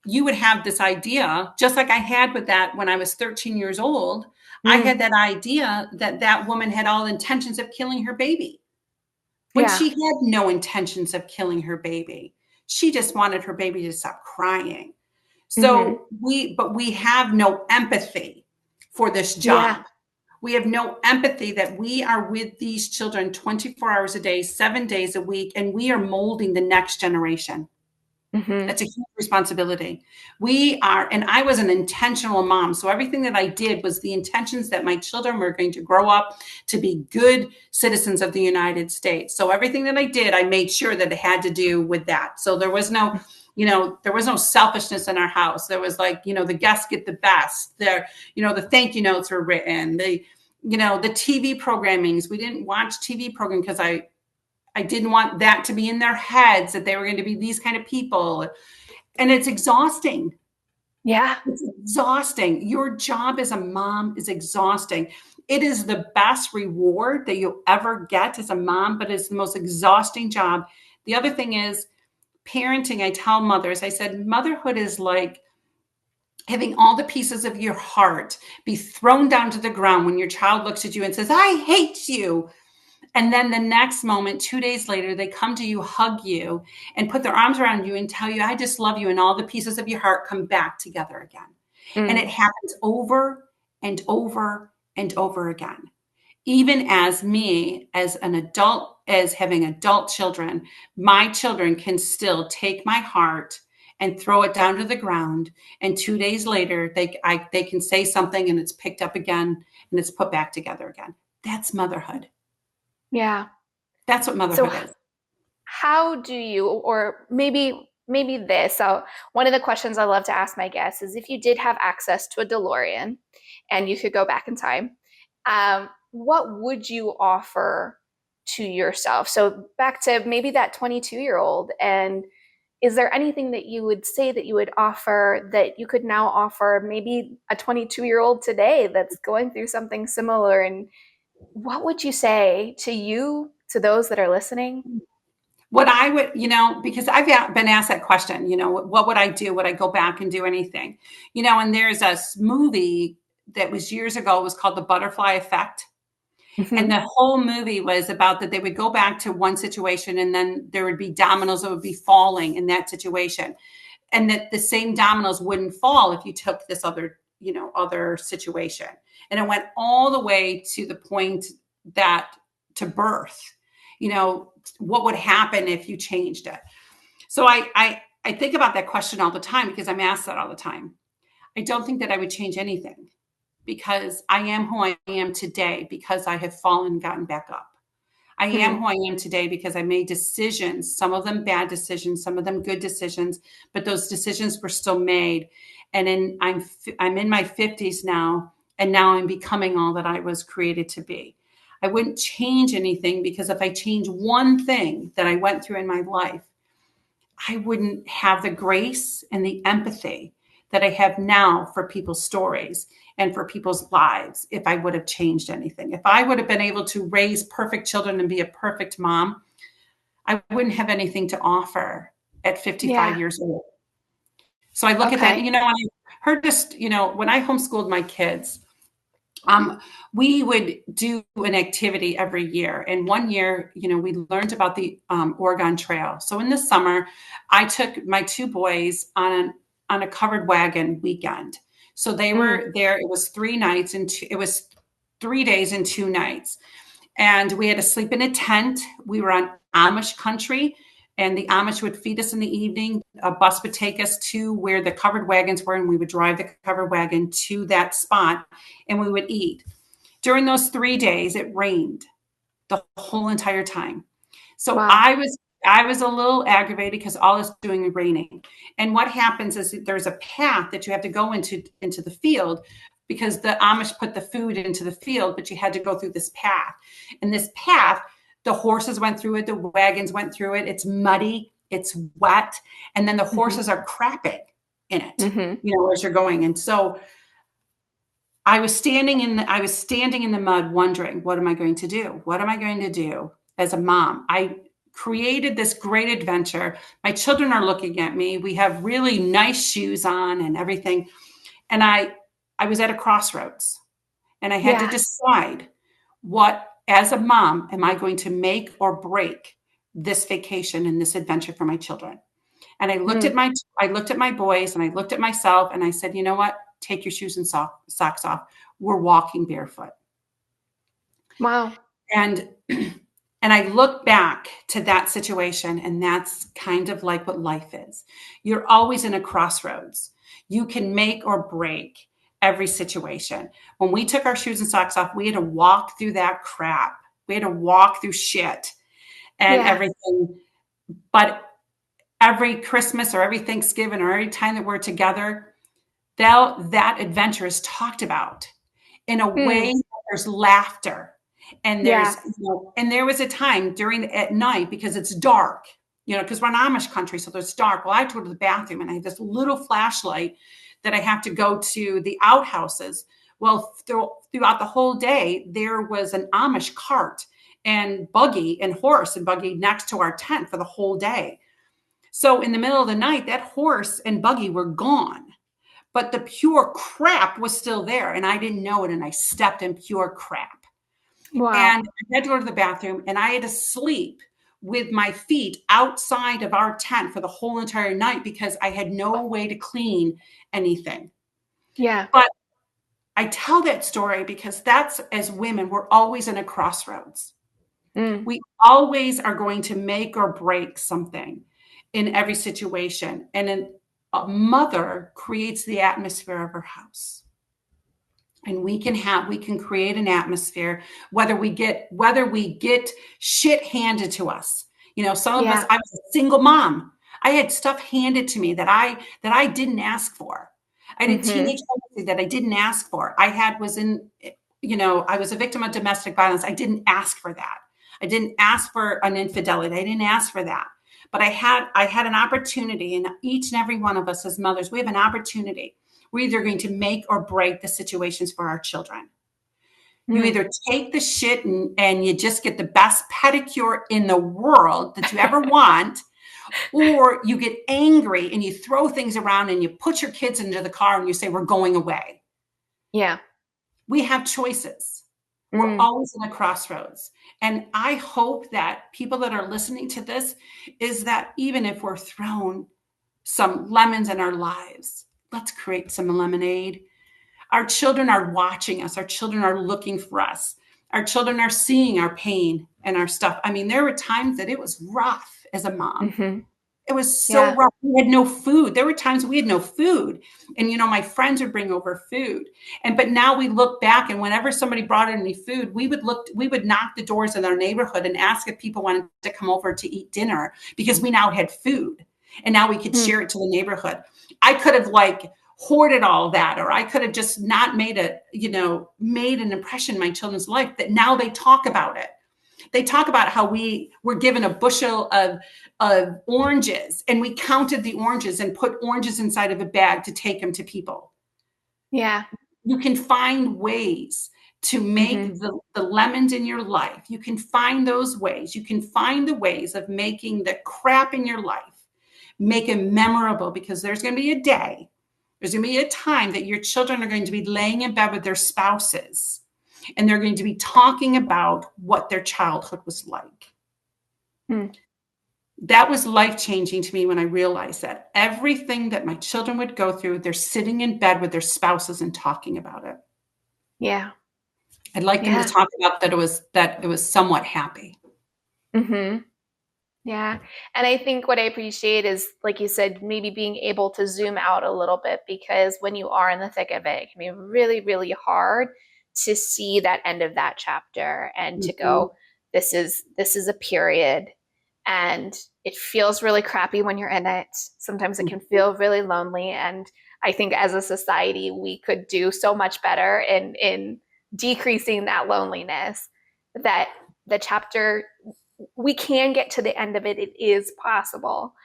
you would have this idea, just like I had with that when I was 13 years old. I Mm, had that idea that that woman had all intentions of killing her baby when yeah. she had no intentions of killing her baby. She just wanted her baby to stop crying. Hmm. But we have no empathy for this Yeah. job. We have no empathy that we are with these children 24 hours a day, 7 days a week, and we are molding the next generation. Hmm. That's a huge responsibility. We are, and I was an intentional mom. So everything that I did was the intentions that my children were going to grow up to be good citizens of the United States. So everything that I did, I made sure that it had to do with that. So there was no, there was no selfishness in our house. There was like, the guests get the best. There, the thank you notes were written. The TV programmings. We didn't watch TV program because I didn't want that to be in their heads that they were going to be these kind of people. And it's exhausting. Yeah. It's exhausting. Your job as a mom is exhausting. It is the best reward that you'll ever get as a mom, but it's the most exhausting job. The other thing is parenting. I tell mothers, I said, motherhood is like having all the pieces of your heart be thrown down to the ground when your child looks at you and says, I hate you. And then the next moment, 2 days later, they come to you, hug you, and put their arms around you and tell you, I just love you. And all the pieces of your heart come back together again. And it happens over and over and over again. Even as me, as an adult, as having adult children, my children can still take my heart and throw it down to the ground. And 2 days later, they can say something and it's picked up again and it's put back together again. That's motherhood. Yeah. That's what motherhood is. How do you, or maybe this, so one of the questions I love to ask my guests is, if you did have access to a DeLorean and you could go back in time, what would you offer to yourself? So back to maybe that 22-year-old, and is there anything that you would say that you would offer that you could now offer maybe a 22-year-old today that's going through something similar? And what would you say to those that are listening? What I would, because I've been asked that question, what would I do? Would I go back and do anything? And there's a movie that was years ago, it was called The Butterfly Effect. And the whole movie was about that they would go back to one situation and then there would be dominoes that would be falling in that situation. And that the same dominoes wouldn't fall if you took this other situation. And it went all the way to the point to birth, what would happen if you changed it? So I think about that question all the time because I'm asked that all the time. I don't think that I would change anything because I am who I am today because I have fallen and gotten back up. I am who I am today because I made decisions, some of them bad decisions, some of them good decisions, but those decisions were still made. And I'm in my 50s now, and now I'm becoming all that I was created to be. I wouldn't change anything because if I change one thing that I went through in my life, I wouldn't have the grace and the empathy that I have now for people's stories and for people's lives if I would have changed anything. If I would have been able to raise perfect children and be a perfect mom, I wouldn't have anything to offer at 55 years old. So I look at that, and I heard this, when I homeschooled my kids, we would do an activity every year. And one year, we learned about the Oregon Trail. So in the summer, I took my two boys on a covered wagon weekend. So they were there. It was 3 nights and it was 3 days and 2 nights. And we had to sleep in a tent. We were on Amish country, and the Amish would feed us in the evening. A bus would take us to where the covered wagons were, and we would drive the covered wagon to that spot, and we would eat. During those 3 days, it rained the whole entire time. So I was a little aggravated because all it's doing is raining. And what happens is there's a path that you have to go into the field because the Amish put the food into the field, but you had to go through this path. And this path, the horses went through it, the wagons went through it. It's muddy, it's wet, and then the horses are crapping in it, as you're going. And so I was standing in the mud wondering, what am I going to do? What am I going to do as a mom? I created this great adventure. My children are looking at me. We have really nice shoes on and everything. And I was at a crossroads, and I had to decide what, as a mom, am I going to make or break this vacation and this adventure for my children? And I looked at my boys, and I looked at myself, and I said, you know what? Take your shoes and socks off. We're walking barefoot. Wow. And I look back to that situation, and that's kind of like what life is. You're always in a crossroads. You can make or break every situation. When we took our shoes and socks off, we had to walk through that crap. We had to walk through shit and everything. But every Christmas or every Thanksgiving or every time that we're together, that adventure is talked about in a way Mm, that there's laughter. And yeah. and there was a time at night, because it's dark, because we're in Amish country, so it's dark. Well, I have to go to the bathroom and I have this little flashlight that I have to go to the outhouses. Well, throughout the whole day, there was an Amish cart and buggy and horse and buggy next to our tent for the whole day. So in the middle of the night, that horse and buggy were gone, but the pure crap was still there. And I didn't know it. And I stepped in pure crap. Wow. And I had to go to the bathroom and I had to sleep with my feet outside of our tent for the whole entire night because I had no way to clean anything. Yeah. But I tell that story because that's, as women, we're always in a crossroads. Mm, We always are going to make or break something in every situation. And a mother creates the atmosphere of her house. And we can create an atmosphere, whether we get shit handed to us. Some of us, yeah. I was a single mom. I had stuff handed to me that I didn't ask for. I had a Mm-hmm. teenage pregnancy that I didn't ask for. I was a victim of domestic violence. I didn't ask for that. I didn't ask for an infidelity. I didn't ask for that. But I had an opportunity, and each and every one of us as mothers, we have an opportunity. We're either going to make or break the situations for our children. You Mm. either take the shit and you just get the best pedicure in the world that you ever want, or you get angry and you throw things around and you put your kids into the car and you say, we're going away. Yeah. We have choices. We're Mm, always in a crossroads. And I hope that people that are listening to this is that even if we're thrown some lemons in our lives, let's create some lemonade. Our children are watching us. Our children are looking for us. Our children are seeing our pain and our stuff. I mean, there were times that it was rough as a mom. mm-hmm. It was so Yeah. rough. We had no food. There were times we had no food. And my friends would bring over food. But now we look back, and whenever somebody brought in any food, we would knock the doors in our neighborhood and ask if people wanted to come over to eat dinner, because we now had food. And now we could Mm, share it to the neighborhood. I could have hoarded all that, or I could have just not made an impression in my children's life, that now they talk about it. They talk about how we were given a bushel of oranges, and we counted the oranges and put oranges inside of a bag to take them to people. yeah. You can find ways to make Mm-hmm. the lemons in your life. You can find those ways. You can find the ways of making the crap in your life, make it memorable, because there's going to be a day, there's going to be a time that your children are going to be laying in bed with their spouses, and they're going to be talking about what their childhood was like. Mm, That was life-changing to me when I realized that everything that my children would go through, they're sitting in bed with their spouses and talking about it. yeah. I'd like them to Yeah. talk about that it was somewhat happy. Mm-hmm. Yeah. And I think what I appreciate is, like you said, maybe being able to zoom out a little bit, because when you are in the thick of it, it can be really, really hard to see that end of that chapter and to Mhm. go, this is a period. And it feels really crappy when you're in it. Sometimes it can feel really lonely. And I think as a society, we could do so much better in decreasing that loneliness, that the chapter, we can get to the end of it. It is possible.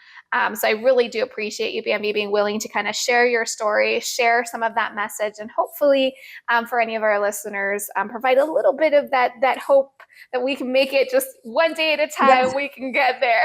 So I really do appreciate you, Bambi, being willing to kind of share your story, share some of that message, and hopefully, for any of our listeners, provide a little bit of that hope that we can make it just one day at a time. Yes. We can get there.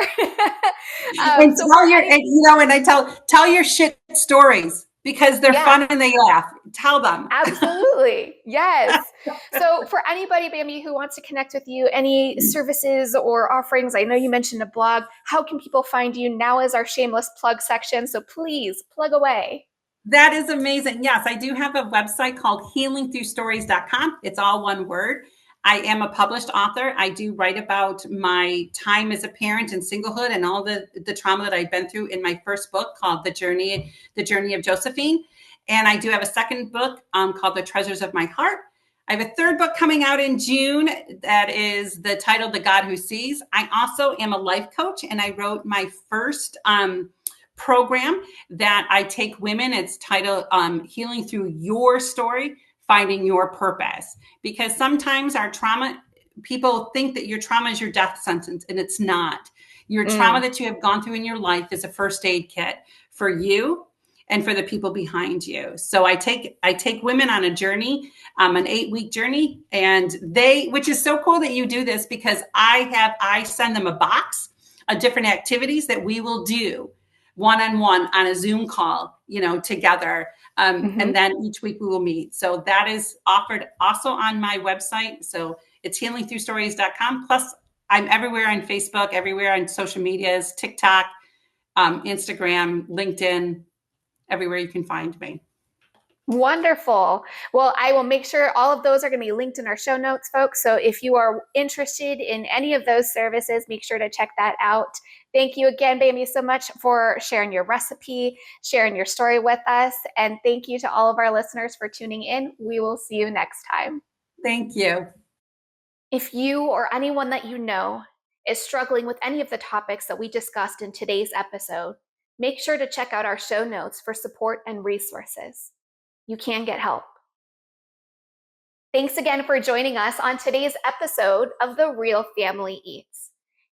And So for any, I tell your shit stories, because they're yeah, fun and they laugh. Tell them. absolutely. Yes. So, for anybody, Bambi, who wants to connect with you, any services or offerings, I know you mentioned a blog. How can people find you? Now is our shameless plug section. So, please plug away. That is amazing. Yes, I do have a website called healingthroughstories.com. It's all one word. I am a published author. I do write about my time as a parent and singlehood and all the trauma that I've been through in my first book called The Journey of Josephine. And I do have a second book called The Treasures of My Heart. I have a third book coming out in June that is the title, The God Who Sees. I also am a life coach, and I wrote my first program that I take women. It's titled Healing Through Your Story, Finding Your Purpose. Because sometimes our trauma, people think that your trauma is your death sentence, and it's not. Your trauma that you have gone through in your life is a first aid kit for you and for the people behind you. So I take women on a journey, an 8-week journey, and which is so cool that you do this, because I send them a box of different activities that we will do one-on-one on a Zoom call, together. And then each week we will meet. So that is offered also on my website. So it's healingthroughstories.com. Plus I'm everywhere on Facebook, everywhere on social medias, TikTok, Instagram, LinkedIn, everywhere you can find me. Wonderful. Well, I will make sure all of those are going to be linked in our show notes, folks. So if you are interested in any of those services, make sure to check that out. Thank you again, Bambi, so much for sharing your recipe, sharing your story with us. And thank you to all of our listeners for tuning in. We will see you next time. Thank you. If you or anyone that you know is struggling with any of the topics that we discussed in today's episode, make sure to check out our show notes for support and resources. You can get help. Thanks again for joining us on today's episode of The Real Family Eats.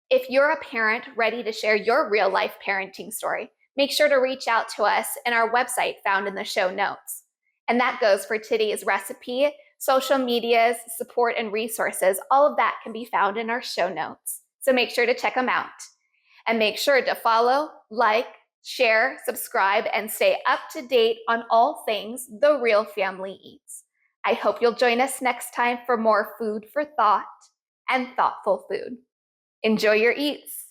If you're a parent ready to share your real life parenting story, make sure to reach out to us in our website found in the show notes. And that goes for today's recipe, social medias, support, and resources. All of that can be found in our show notes. So make sure to check them out. And make sure to follow, like, share, subscribe, and stay up to date on all things The Real Family Eats. I hope you'll join us next time for more food for thought and thoughtful food. Enjoy your eats.